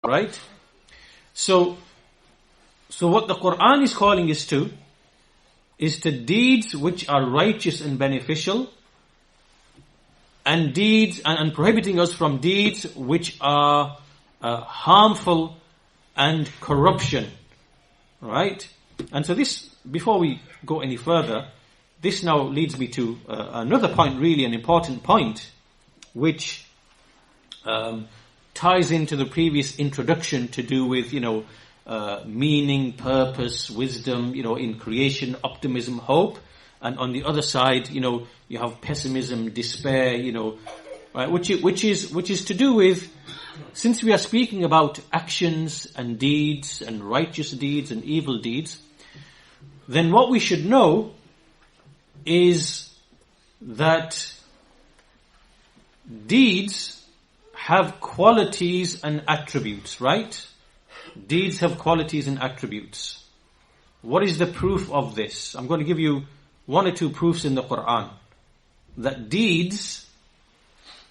Right? So what the Quran is calling us to is to deeds which are righteous and beneficial, and deeds and prohibiting us from deeds which are harmful and corruption. Right? And so this, before we go any further, this now leads me to another point, really an important point, which ties into the previous introduction to do with, meaning, purpose, wisdom, in creation, optimism, hope. And on the other side, you have pessimism, despair, right, which is to do with, since we are speaking about actions and deeds and righteous deeds and evil deeds, then what we should know is that deeds have qualities and attributes, right? Deeds have qualities and attributes. What is the proof of this? I'm going to give you one or two proofs in the Quran that deeds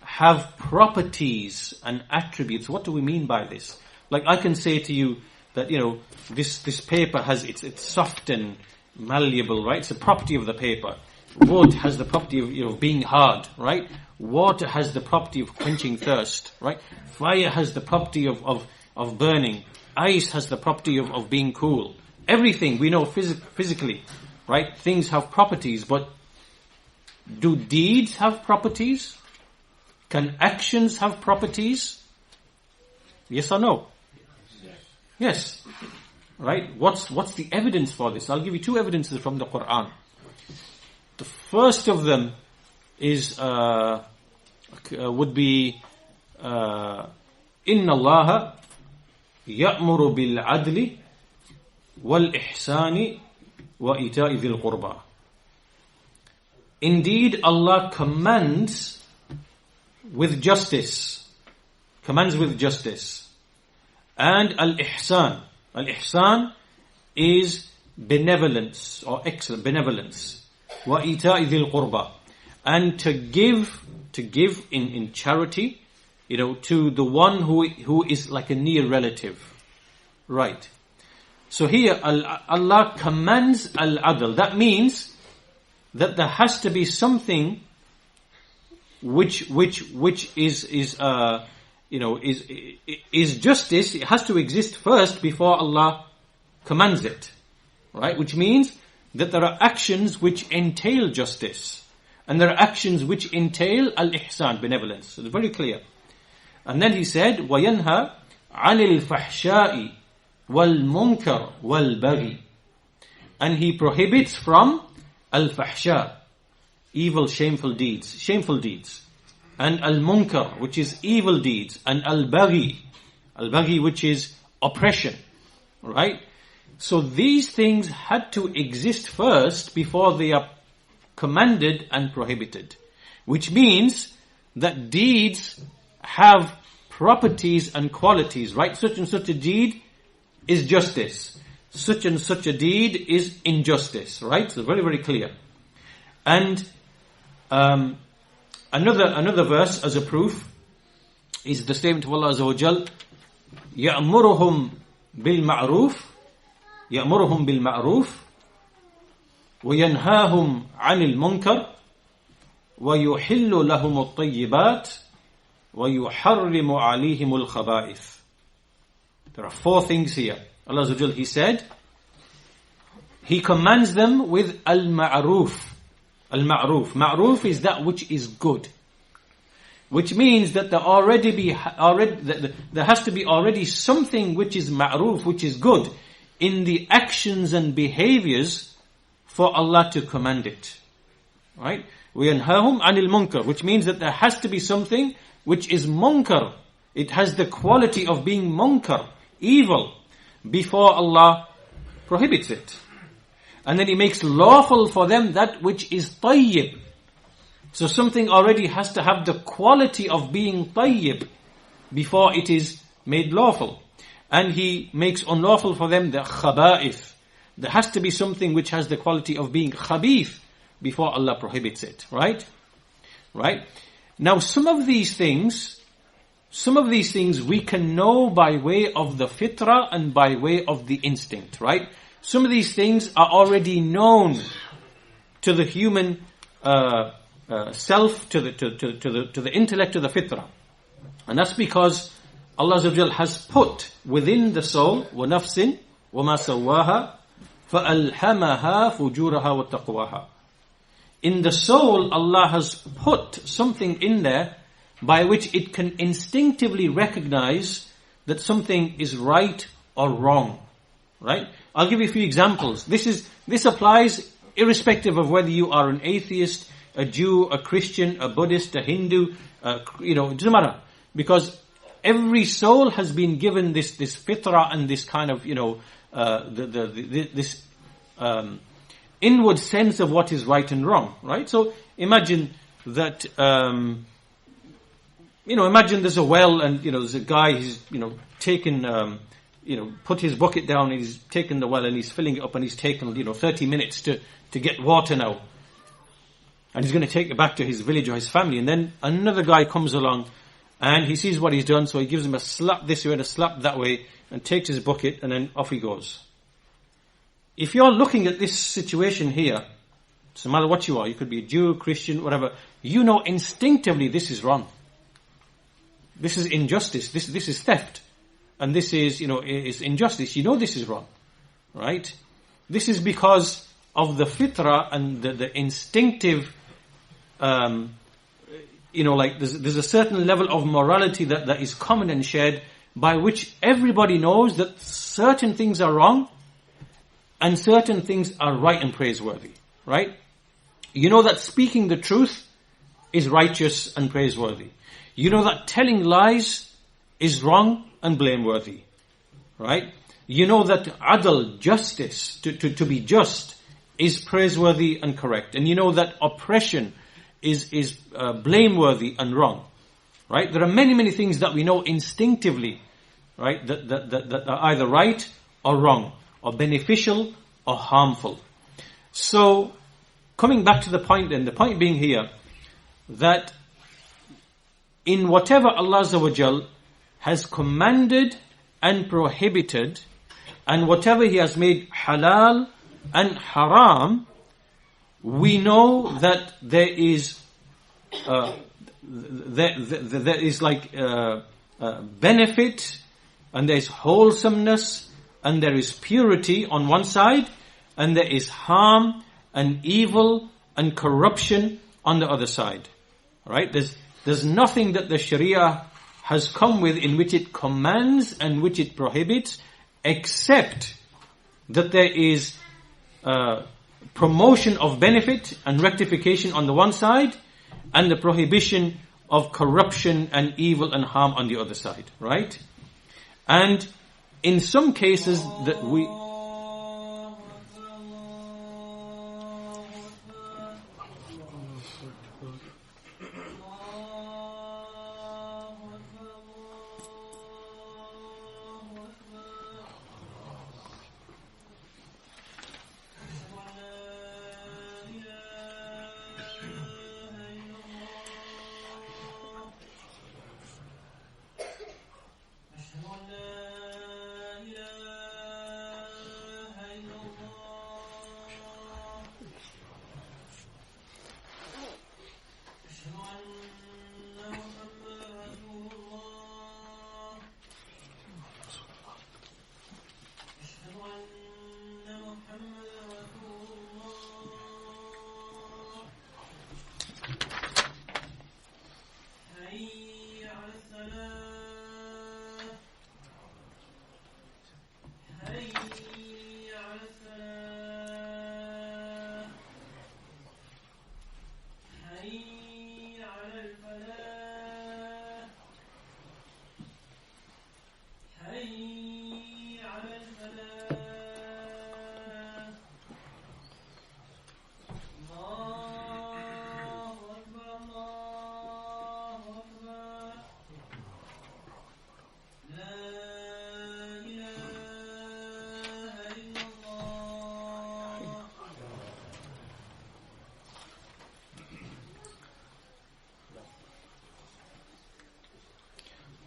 have properties and attributes. What do we mean by this? Like, I can say to you that, this paper has, it's soft and malleable, right? It's a property of the paper. Wood has the property of being hard, right? Water has the property of quenching thirst, right? Fire has the property of burning. Ice has the property of being cool. Everything we know physically, right? Things have properties, but do deeds have properties? Can actions have properties? Yes or no? Yes. Right? What's the evidence for this? I'll give you two evidences from the Quran. The first of them is would be Inna Allah ya'muru bil adli wal ihsani wa ita'i dhil qurba. Indeed, Allah commands with justice. Commands with justice. And al-ihsan. Al-ihsan is benevolence or excellent benevolence. Wa ita'i dhil qurba. And to give in charity, to the one who is like a near relative. Right. So here Allah commands al-adl. That means that there has to be something which is justice. It has to exist first before Allah commands it, right? Which means that there are actions which entail justice, and there are actions which entail al-ihsan, benevolence. So it's very clear. And then he said, وَيَنْهَى عَنِ الْفَحْشَاءِ وَالْمُنْكَرِ وَالْبَغِي. And he prohibits from al-fahsha, evil, shameful deeds, and al-munkar, which is evil deeds, and al-baghi, which is oppression, right? So these things had to exist first before they are commanded and prohibited, which means that deeds have properties and qualities, right? Such and such a deed is justice. Such and such a deed is injustice, right? So very, very clear. And another verse as a proof is the statement of Allah Azza wa Jal, يَأْمُرُهُمْ بِالْمَعْرُوفِ وَيَنْهَاهُمْ عَنِ الْمُنْكَرِ وَيُحِلُّ لَهُمُ الطَّيِّبَاتِ وَيُحَرِّمُ عَلَيْهِمُ الْخَبَائِثِ. There are four things here. Allah Azza wa Jal, He said, He commands them with al-ma'ruf. Al-ma'ruf. Ma'ruf is that which is good. Which means that there has to be already something which is ma'ruf, which is good, in the actions and behaviors for Allah to command it. Right? وَيَنْهَاهُمْ عَنِ الْمُنْكَرِ, which means that there has to be something which is munkar. It has the quality of being munkar, evil, before Allah prohibits it. And then He makes lawful for them that which is tayyib. So something already has to have the quality of being tayyib before it is made lawful. And He makes unlawful for them the khaba'ith. There has to be something which has the quality of being khabith before Allah prohibits it. Right? Right? Now some of these things some of these things we can know by way of the fitrah and by way of the instinct, right? Some of these things are already known to the human self, to the intellect, to the fitrah. And that's because Allah Azza wa Jal has put within the soul, وَنَفْسٍ وَمَا سَوَّاهَا فَأَلْهَمَهَا فُجُورَهَا وَتَقْوَاهَا. In the soul, Allah has put something in there by which it can instinctively recognize that something is right or wrong. Right? I'll give you a few examples. This applies irrespective of whether you are an atheist, a Jew, a Christian, a Buddhist, a Hindu, it doesn't matter. Because every soul has been given this fitrah and this kind of, this inward sense of what is right and wrong, right? So imagine that, imagine there's a well and, there's a guy, he's, taken, put his bucket down and he's taken the well and he's filling it up and he's taken, 30 minutes to get water now. And he's going to take it back to his village or his family. And then another guy comes along and he sees what he's done, so he gives him a slap this way and a slap that way and takes his bucket and then off he goes. If you're looking at this situation here, no matter what you are, you could be a Jew, Christian, whatever, you know instinctively this is wrong. This is injustice. This is theft. And this is, is injustice. You know this is wrong. Right? This is because of the fitrah and the instinctive, there's a certain level of morality that is common and shared by which everybody knows that certain things are wrong and certain things are right and praiseworthy. Right? You know that speaking the truth is righteous and praiseworthy. You know that telling lies is wrong and blameworthy. Right? You know that adl, justice, to be just, is praiseworthy and correct. And you know that oppression is blameworthy and wrong. Right? There are many, many things that we know instinctively, right, that are either right or wrong, or beneficial or harmful. So, coming back to the point then, the point being here, that in whatever Allah Azza wa Jal has commanded and prohibited, and whatever He has made halal and haram, we know that there is benefit, and there is wholesomeness, and there is purity on one side, and there is harm and evil and corruption on the other side. Right? There's nothing that the Sharia has come with in which it commands and which it prohibits, except that there is promotion of benefit and rectification on the one side, and the prohibition of corruption and evil and harm on the other side. Right? And in some cases that we...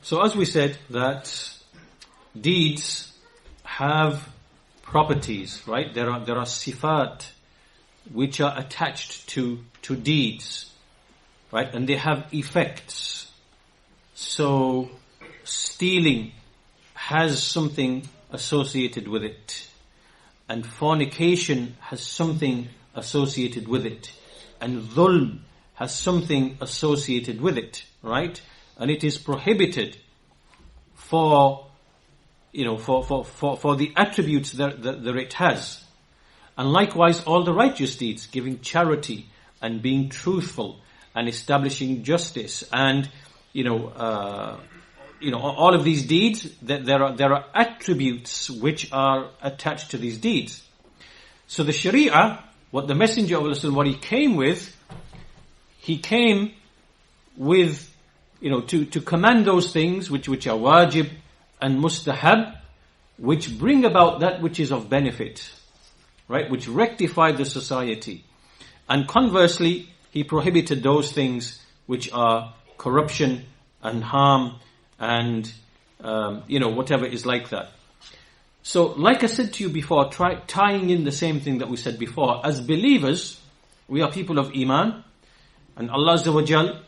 So as we said, that deeds have properties, right? There are sifat which are attached to deeds, right? And they have effects. So stealing has something associated with it, and fornication has something associated with it, and dhulm has something associated with it, right? And it is prohibited for the attributes that it has. And likewise, all the righteous deeds, giving charity and being truthful and establishing justice, and all of these deeds, there are attributes which are attached to these deeds. So the Sharia, what the Messenger of Allah, what he came with to command those things which are wajib and mustahab, which bring about that which is of benefit, right? Which rectify the society. And conversely, he prohibited those things which are corruption and harm and whatever is like that. So like I said to you before, tying in the same thing that we said before, as believers, we are people of Iman, and Allah Azza wa Jal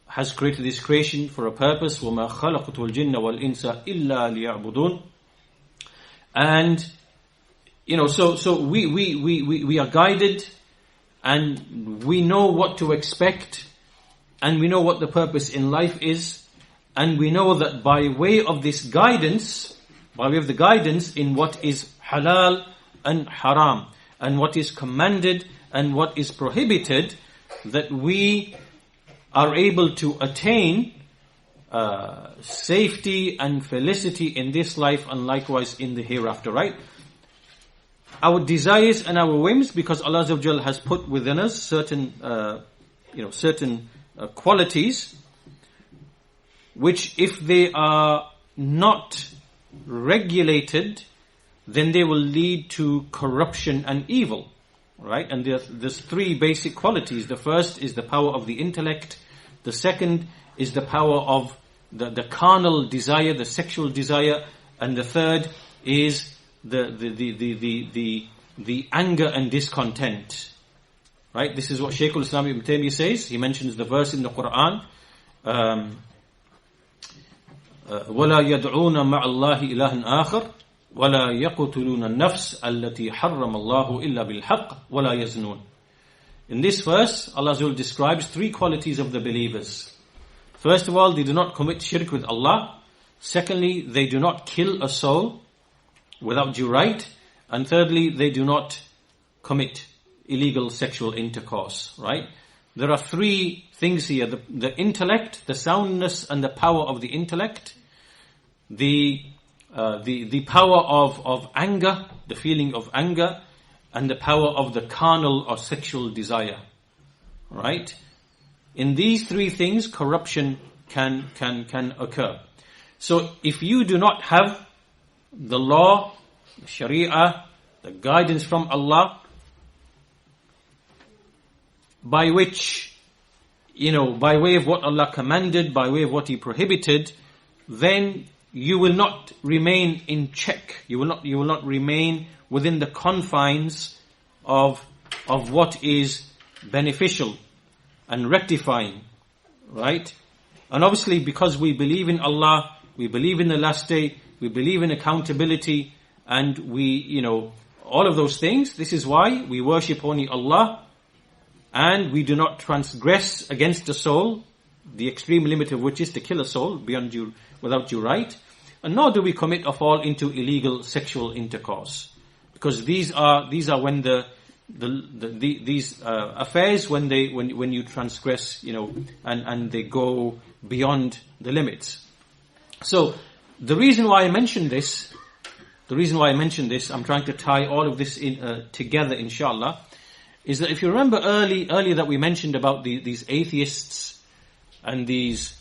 has created this creation for a purpose. وَمَا خَلَقْتُ الْجِنَّ وَالْإِنسَ إِلَّا لِيَعْبُدُونَ. And so we are guided, and we know what to expect, and we know what the purpose in life is, and we know that by way of this guidance, by way of the guidance in what is halal and haram, and what is commanded and what is prohibited, that we are able to attain safety and felicity in this life and likewise in the hereafter, right? Our desires and our whims, because Allah Azza wa Jal has put within us certain qualities, which if they are not regulated, then they will lead to corruption and evil, right? And there's three basic qualities. The first is the power of the intellect. The second is the power of the carnal desire, the sexual desire, and the third is the anger and discontent, right? This is what Shaykh al-Islam Ibn Taymiyyah says. He mentions the verse in the Quran, وَلَا يَدْعُونَ مَعَ اللَّهِ إِلَهًا آخَرَ وَلَا يَقْتُلُونَ النَّفْسَ الَّتِي حَرَّمَ اللَّهُ إِلَّا بِالْحَقِّ وَلَا يَزْنُونَ. In this verse, Allah Azza wa Jalla describes three qualities of the believers. First of all, they do not commit shirk with Allah. Secondly, they do not kill a soul without due right. And thirdly, they do not commit illegal sexual intercourse, right? There are three things here: the intellect, the soundness and the power of the intellect, the power of anger, the feeling of anger, and the power of the carnal or sexual desire, right? In these three things, corruption can occur. So if you do not have the law, the Sharia, the guidance from Allah, by which, by way of what Allah commanded, by way of what He prohibited, then you will not remain in check. You will not remain within the confines of what is beneficial and rectifying, right? And obviously, because we believe in Allah, we believe in the last day, we believe in accountability, and we, all of those things, this is why we worship only Allah, and we do not transgress against the soul, the extreme limit of which is to kill a soul without due right, and nor do we commit or fall into illegal sexual intercourse, because these are when these affairs, when you transgress, and they go beyond the limits. So the reason why I mentioned this, I'm trying to tie all of this in together, inshallah, is that if you remember earlier that we mentioned about these atheists and these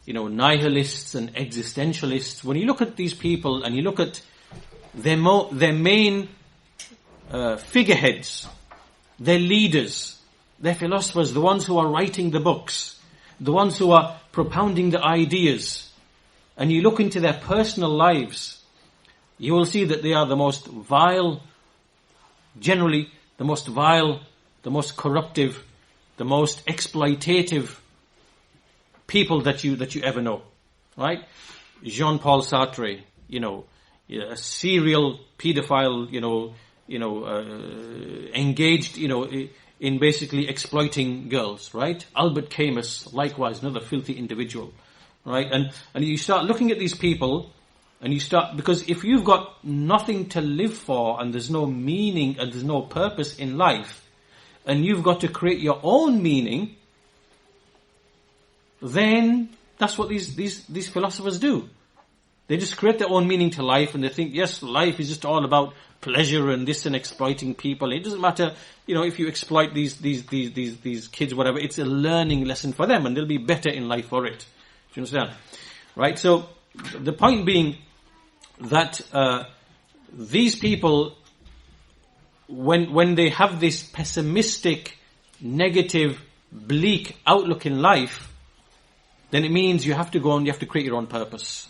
nihilists and existentialists, when you look at these people and you look at their main figureheads, their leaders, their philosophers, the ones who are writing the books, the ones who are propounding the ideas, and you look into their personal lives, you will see that they are the most vile, generally the most vile, the most corruptive, the most exploitative people that you ever know, right? Jean-Paul Sartre, a serial pedophile, engaged, in basically exploiting girls, right? Albert Camus, likewise, another filthy individual, right? And you start looking at these people, and because if you've got nothing to live for, and there's no meaning, and there's no purpose in life, and you've got to create your own meaning, then that's what these philosophers do. They just create their own meaning to life, and they think, yes, life is just all about pleasure and this and exploiting people. It doesn't matter, if you exploit these kids, whatever. It's a learning lesson for them, and they'll be better in life for it. Do you understand? Right? So the point being that these people, when they have this pessimistic, negative, bleak outlook in life, then it means you have to go and you have to create your own purpose.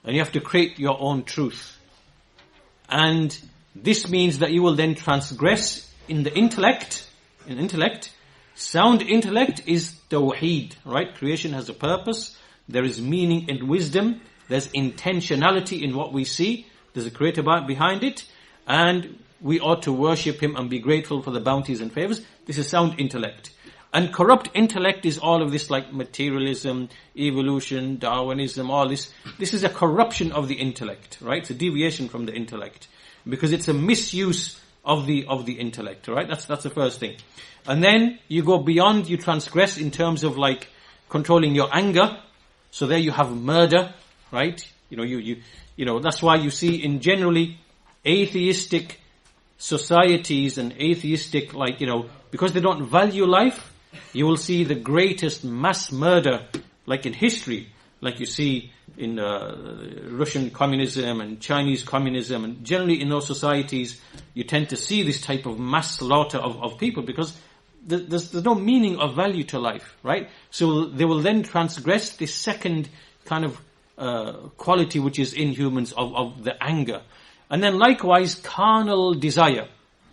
And you have to create your own truth. And this means that you will then transgress in the intellect. In intellect, sound intellect is tawheed, right? Creation has a purpose. There is meaning and wisdom. There's intentionality in what we see. There's a creator behind it. And we ought to worship him and be grateful for the bounties and favors. This is sound intellect. And corrupt intellect is all of this, like materialism, evolution, Darwinism, all this. This is a corruption of the intellect, right? It's a deviation from the intellect, because it's a misuse of the intellect, right? That's the first thing. And then you go beyond, you transgress in terms of like controlling your anger. So there you have murder, right? That's why you see in generally atheistic societies and atheistic, because they don't value life, you will see the greatest mass murder, like in history, like you see in Russian communism and Chinese communism, and generally in those societies, you tend to see this type of mass slaughter of people, because there's no meaning or value to life, right? So they will then transgress this second kind of quality which is in humans of the anger. And then likewise, carnal desire,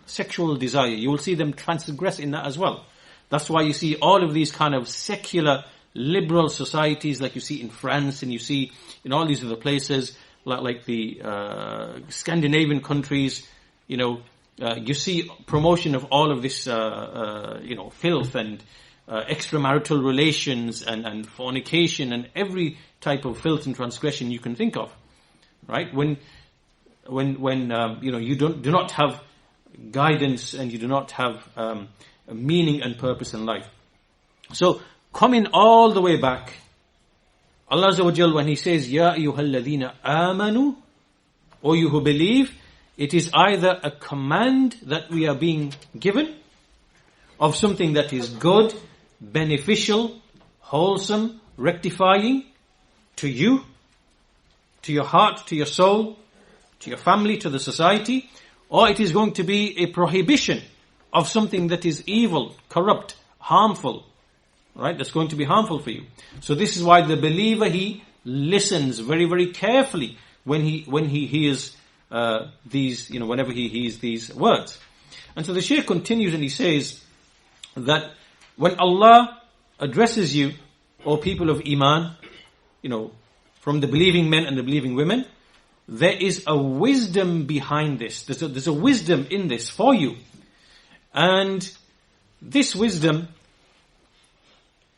sexual desire, you will see them transgress in that as well. That's why you see all of these kind of secular, liberal societies, like you see in France, and you see in all these other places, like the Scandinavian countries. You see promotion of all of this, filth and extramarital relations and fornication and every type of filth and transgression you can think of, right? When you do not have guidance, and you do not have a meaning and purpose in life. So, coming all the way back, Allah Azza wa Jal, when He says, Ya ayyuhalladhina amanu, O you who believe, it is either a command that we are being given of something that is good, beneficial, wholesome, rectifying to you, to your heart, to your soul, to your family, to the society, or it is going to be a prohibition of something that is evil, corrupt, harmful, right? That's going to be harmful for you. So this is why the believer, he listens very, very carefully when he hears these, whenever he hears these words. And so the Shaykh continues and he says that when Allah addresses you, O people of Iman, from the believing men and the believing women, there is a wisdom behind this. There's a wisdom in this for you. And this wisdom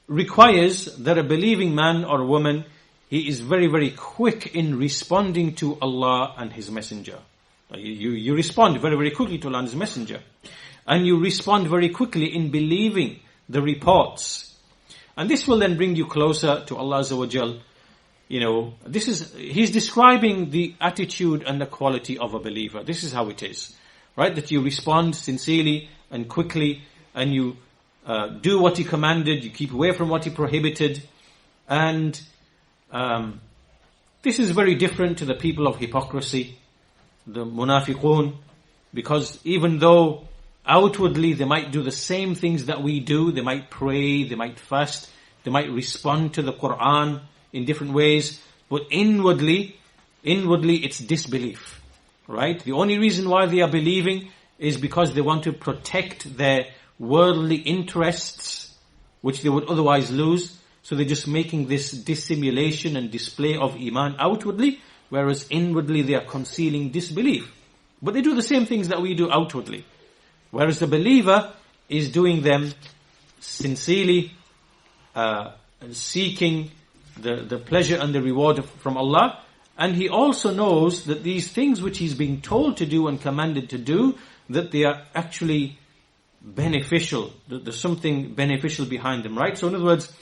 requires that a believing man or woman, he is very, very quick in responding to Allah and His Messenger. You respond very, very quickly to Allah and His Messenger. And you respond very quickly in believing the reports. And this will then bring you closer to Allah Azza wa Jal. He's describing the attitude and the quality of a believer. This is how it is, right? That you respond sincerely and quickly, and you do what He commanded, you keep away from what He prohibited. And this is very different to the people of hypocrisy, the munafiqun, because even though outwardly they might do the same things that we do, they might pray, they might fast, they might respond to the Quran in different ways, But inwardly it's disbelief. Right? The only reason why they are believing is because they want to protect their worldly interests, which they would otherwise lose. So they're just making this dissimulation and display of Iman outwardly, whereas inwardly they are concealing disbelief. But they do the same things that we do outwardly. Whereas the believer is doing them sincerely, seeking the pleasure and the reward from Allah. And he also knows that these things which he's being told to do and commanded to do, that they are actually beneficial. That there's something beneficial behind them, right? So in other words,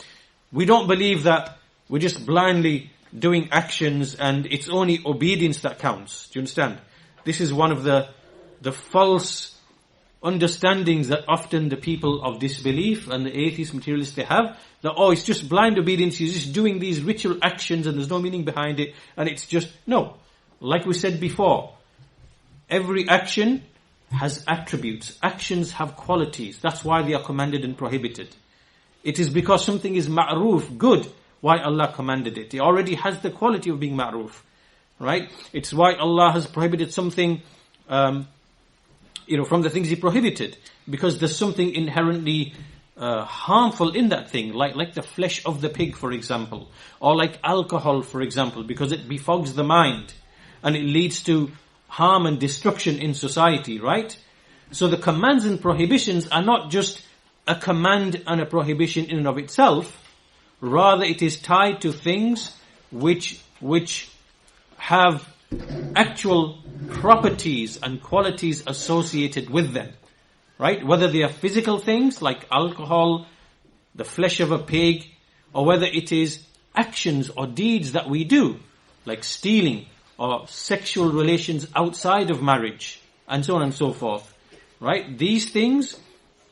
we don't believe that we're just blindly doing actions and it's only obedience that counts. Do you understand? This is one of the false understandings that often the people of disbelief and the atheist materialists they have, that it's just blind obedience, you're just doing these ritual actions and there's no meaning behind it, and it's just, no. Like we said before, every action has attributes. Actions have qualities. That's why they are commanded and prohibited. It is because something is ma'roof, good, why Allah commanded it. It already has the quality of being ma'roof. Right? It's why Allah has prohibited something, from the things He prohibited. Because there's something inherently harmful in that thing. Like the flesh of the pig, for example. Or like alcohol, for example. Because it befogs the mind. And it leads to harm and destruction in society, right? So the commands and prohibitions are not just a command and a prohibition in and of itself. Rather, it is tied to things which have actual properties and qualities associated with them. Right? Whether they are physical things like alcohol, the flesh of a pig, or whether it is actions or deeds that we do, like stealing, or sexual relations outside of marriage, and so on and so forth. Right? These things,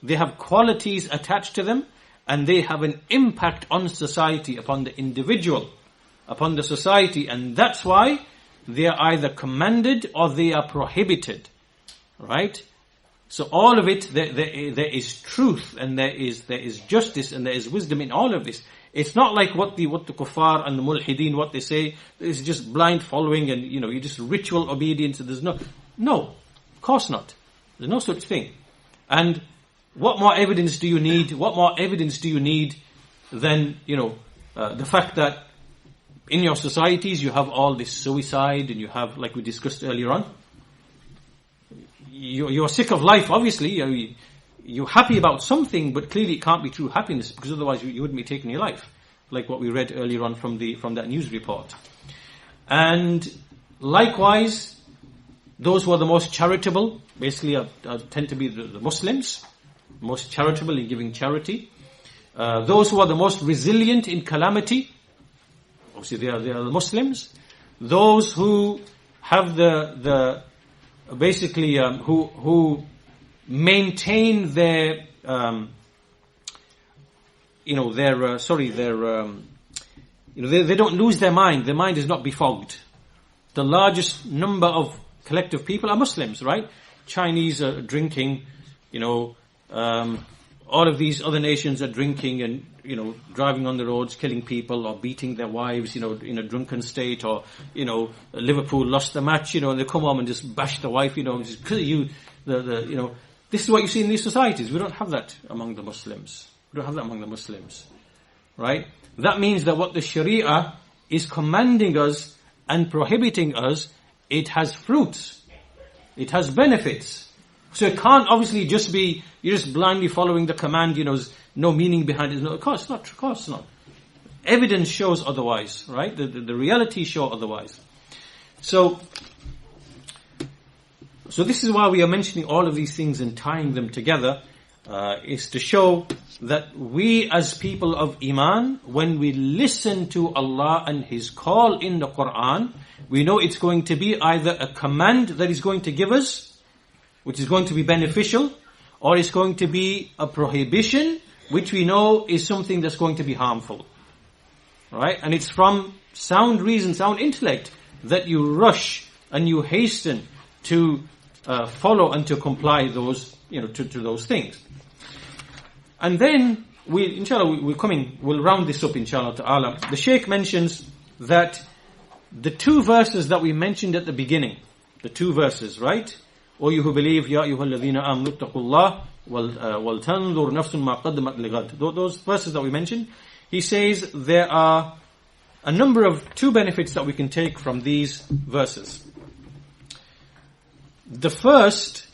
they have qualities attached to them, and they have an impact on society, upon the individual, upon the society, and that's why they are either commanded or they are prohibited. Right? So all of it, there is truth, and there is justice, and there is wisdom in all of this. It's not like what the kuffar and the mulhideen, what they say, is just blind following and, you just ritual obedience. And there's no, of course not. There's no such thing. And what more evidence do you need? What more evidence do you need than, the fact that in your societies you have all this suicide, and you have, like we discussed earlier on, you're sick of life, obviously. You're happy about something, but clearly it can't be true happiness, because otherwise you wouldn't be taking your life, like what we read earlier on from that news report. And likewise, those who are the most charitable, basically tend to be the Muslims, most charitable in giving charity. Those who are the most resilient in calamity, obviously they are the Muslims. Those who have who maintain they don't lose their mind. Their mind is not befogged. The largest number of collective people are Muslims, right? Chinese are drinking, all of these other nations are drinking and, driving on the roads, killing people or beating their wives, in a drunken state, or, Liverpool lost the match, and they come home and just bash the wife, just kill you, this is what you see in these societies. We don't have that among the Muslims. Right? That means that what the Sharia is commanding us and prohibiting us, it has fruits. It has benefits. So it can't obviously just be, you're just blindly following the command, there's no meaning behind it. No, of course not. Evidence shows otherwise, right? The reality show otherwise. So this is why we are mentioning all of these things and tying them together, is to show that we as people of Iman, when we listen to Allah and His call in the Quran, we know it's going to be either a command that He's going to give us, which is going to be beneficial, or it's going to be a prohibition, which we know is something that's going to be harmful. Right? And it's from sound reason, sound intellect, that you rush and you hasten to follow and to comply those, to those things. And then we'll round this up, inshallah ta'ala. The Shaykh mentions that the two verses that we mentioned at the beginning, the two verses, right? O you who believe, Ya ayyuhalladhina amanu ittaqullah wal tanzur nafsun ma qaddamat lighad. Those verses that we mentioned, he says there are a number of two benefits that we can take from these verses. The first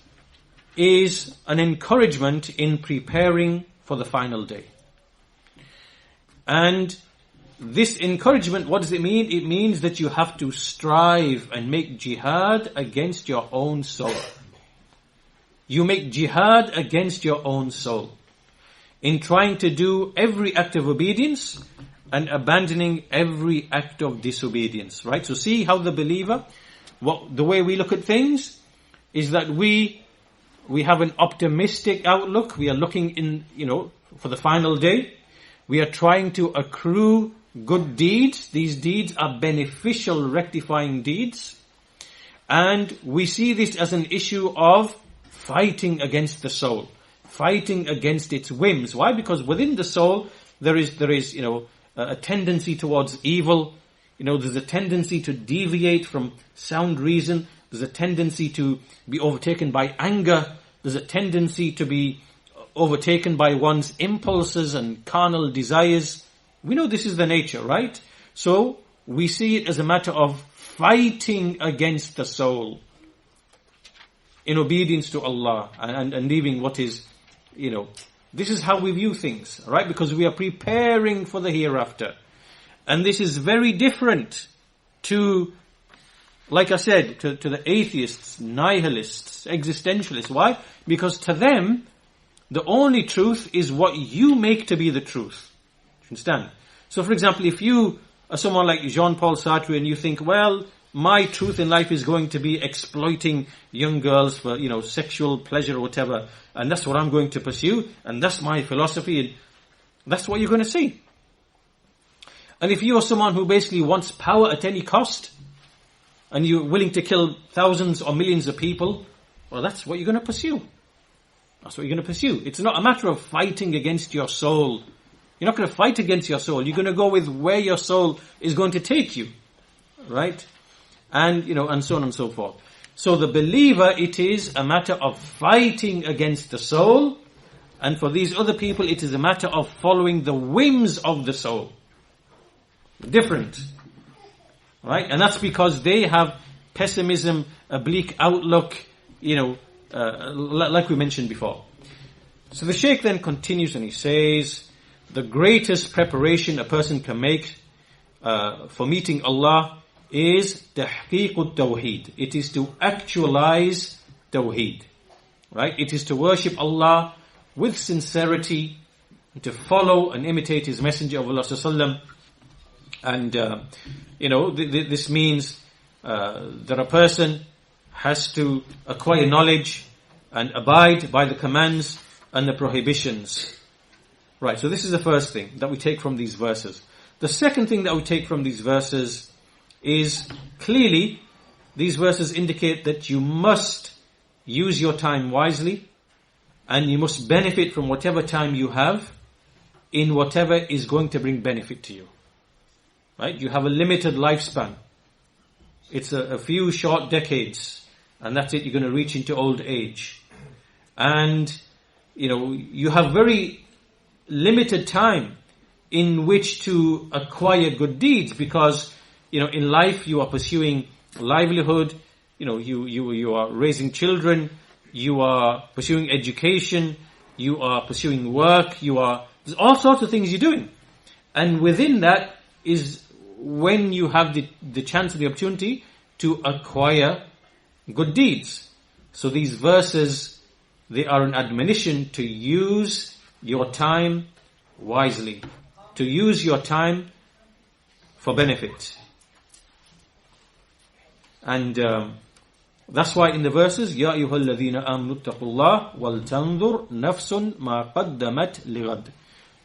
is an encouragement in preparing for the final day. And this encouragement, what does it mean? It means that you have to strive and make jihad against your own soul. You make jihad against your own soul in trying to do every act of obedience and abandoning every act of disobedience, right? So see how the believer, the way we look at things is that we have an optimistic outlook. We are looking for the final day. We are trying to accrue good deeds. These deeds are beneficial, rectifying deeds. And we see this as an issue of fighting against the soul, fighting against its whims. Why? Because within the soul, there is a tendency towards evil. There's a tendency to deviate from sound reason. There's a tendency to be overtaken by anger. There's a tendency to be overtaken by one's impulses and carnal desires. We know this is the nature, right? So we see it as a matter of fighting against the soul in obedience to Allah and leaving what is, this is how we view things, right? Because we are preparing for the hereafter. And this is very different to, like I said, to the atheists, nihilists, existentialists. Why? Because to them, the only truth is what you make to be the truth. You understand? So for example, if you are someone like Jean-Paul Sartre and you think, well, my truth in life is going to be exploiting young girls for, sexual pleasure or whatever, and that's what I'm going to pursue, and that's my philosophy, and that's what you're going to see. And if you are someone who basically wants power at any cost, and you're willing to kill thousands or millions of people, well, that's what you're going to pursue. That's what you're going to pursue. It's not a matter of fighting against your soul. You're not going to fight against your soul. You're going to go with where your soul is going to take you. Right? And, and so on and so forth. So the believer, it is a matter of fighting against the soul. And for these other people, it is a matter of following the whims of the soul. Different. Right? And that's because they have pessimism, a bleak outlook, like we mentioned before. So the Shaykh then continues and he says, the greatest preparation a person can make for meeting Allah is tahqiq tawheed. It is to actualize tawheed. Right? It is to worship Allah with sincerity, and to follow and imitate His Messenger of Allah sallallahu alaihi wasallam. And this means that a person has to acquire knowledge and abide by the commands and the prohibitions. Right, so this is the first thing that we take from these verses. The second thing that we take from these verses is clearly these verses indicate that you must use your time wisely and you must benefit from whatever time you have in whatever is going to bring benefit to you. Right? You have a limited lifespan. It's a few short decades and that's it. You're going to reach into old age. And, you have very limited time in which to acquire good deeds because, in life you are pursuing livelihood, you are raising children, you are pursuing education, you are pursuing work, there's all sorts of things you're doing. And within that is when you have the chance and the opportunity to acquire good deeds. So these verses, they are an admonition to use your time wisely, to use your time for benefit. And that's why in the verses, Ya ayyuhalladhina amanu ittaqullah wal tanzur nafsun ma qaddamat lighad.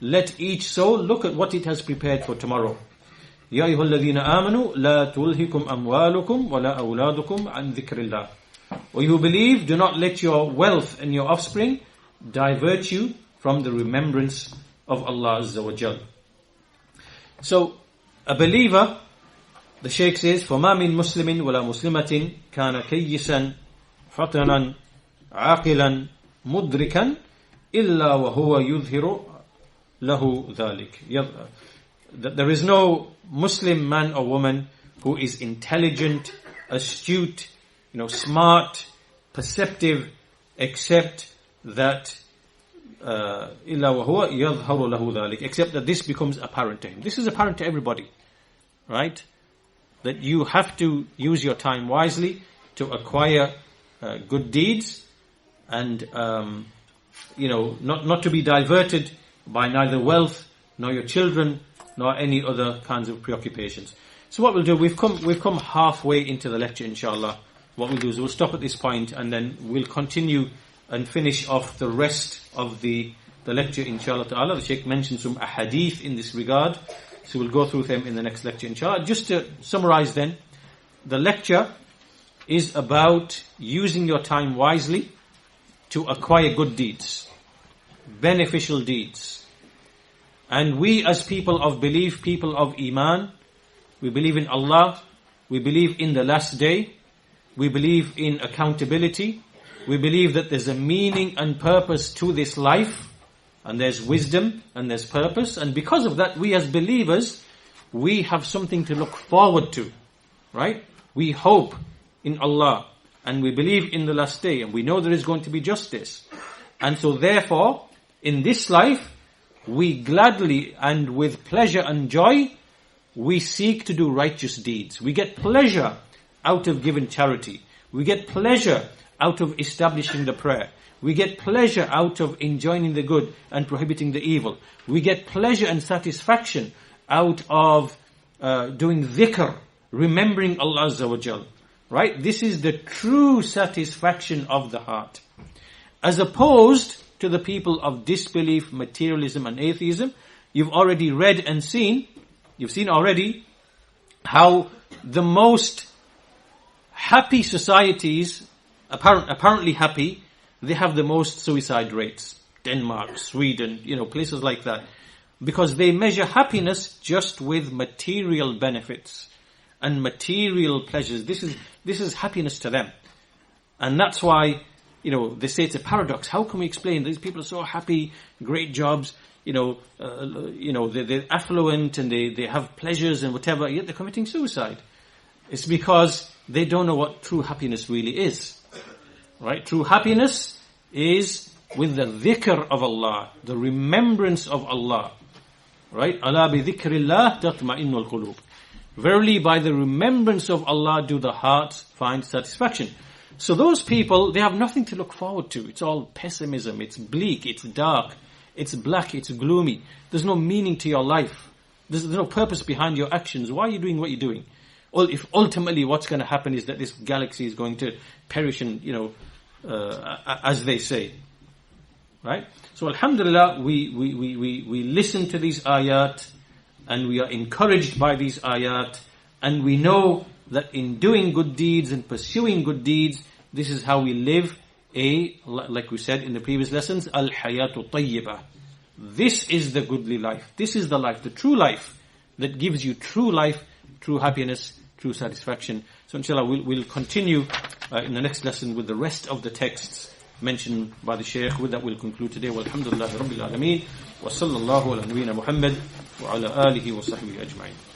Let each soul look at what it has prepared for tomorrow. Ya ayyuhalladhina amanu la tulhikum amwalukum wa la awladukum an dhikrillah. O you who believe, do not let your wealth and your offspring divert you from the remembrance of Allah Azza wa Jal. So, a believer, The Shaykh says, فَمَا مِن مُسْلِمٍ وَلَا مُسْلِمَةٍ كَانَ كَيِّسًا فَطَنًا عَاقِلًا مُدْرِكًا إِلَّا وَهُوَ يُظْهِرُ لَهُ ذَلِكَ. That there is no Muslim man or woman who is intelligent, astute, smart, perceptive, except that إِلَّا وَهُوَ يَظْهَرُ لَهُ ذَلِكَ, except that this becomes apparent to him. This is apparent to everybody, right? That you have to use your time wisely to acquire good deeds, and not to be diverted by neither wealth nor your children nor any other kinds of preoccupations. So what we'll do, we've come halfway into the lecture, inshallah. What we'll do is we'll stop at this point and then we'll continue and finish off the rest of the lecture, inshallah ta'ala. The Shaykh mentioned some ahadith in this regard, so we'll go through them in the next lecture, inshallah. Just to summarize then, the lecture is about using your time wisely to acquire good deeds, beneficial deeds. And we as people of belief, people of Iman, we believe in Allah, we believe in the last day, we believe in accountability, we believe that there's a meaning and purpose to this life, and there's wisdom and there's purpose, and because of that, we as believers, we have something to look forward to, right? We hope in Allah, and we believe in the last day, and we know there is going to be justice. And so therefore, in this life, we gladly and with pleasure and joy, we seek to do righteous deeds. We get pleasure out of giving charity. We get pleasure out of establishing the prayer. We get pleasure out of enjoining the good and prohibiting the evil. We get pleasure and satisfaction out of doing dhikr, remembering Allah Azza wa Jal. Right? This is the true satisfaction of the heart. As opposed to the people of disbelief, materialism and atheism, you've already read and seen, you've seen already how the most happy societies, apparently happy, they have the most suicide rates. Denmark, Sweden, places like that. Because they measure happiness just with material benefits and material pleasures. This is happiness to them. And that's why, they say it's a paradox. How can we explain these people are so happy, great jobs, they're affluent and they have pleasures and whatever, yet they're committing suicide. It's because they don't know what true happiness really is. Right? True happiness is with the dhikr of Allah, the remembrance of Allah. Right? Ala bi dhikrillah tatma'innul qulub. Verily, by the remembrance of Allah do the hearts find satisfaction. So those people, they have nothing to look forward to. It's all pessimism, it's bleak, it's dark, it's black, it's gloomy. There's no meaning to your life. There's no purpose behind your actions. Why are you doing what you're doing? Well, if ultimately what's going to happen is that this galaxy is going to perish and, as they say. Right? So alhamdulillah, we listen to these ayat and we are encouraged by these ayat, and we know that in doing good deeds and pursuing good deeds, this is how we live like we said in the previous lessons, al-hayatu tayyibah. This is the goodly life. This is the life, the true life that gives you true life, true happiness, true satisfaction. So inshallah we'll continue in the next lesson with the rest of the texts mentioned by the Shaykh. With that we'll conclude today. Walhamdulillahi Rabbil Alameen. Wa sallallahu ala nabiyyina Muhammad wa ala alihi wa sahbihi ajma'in.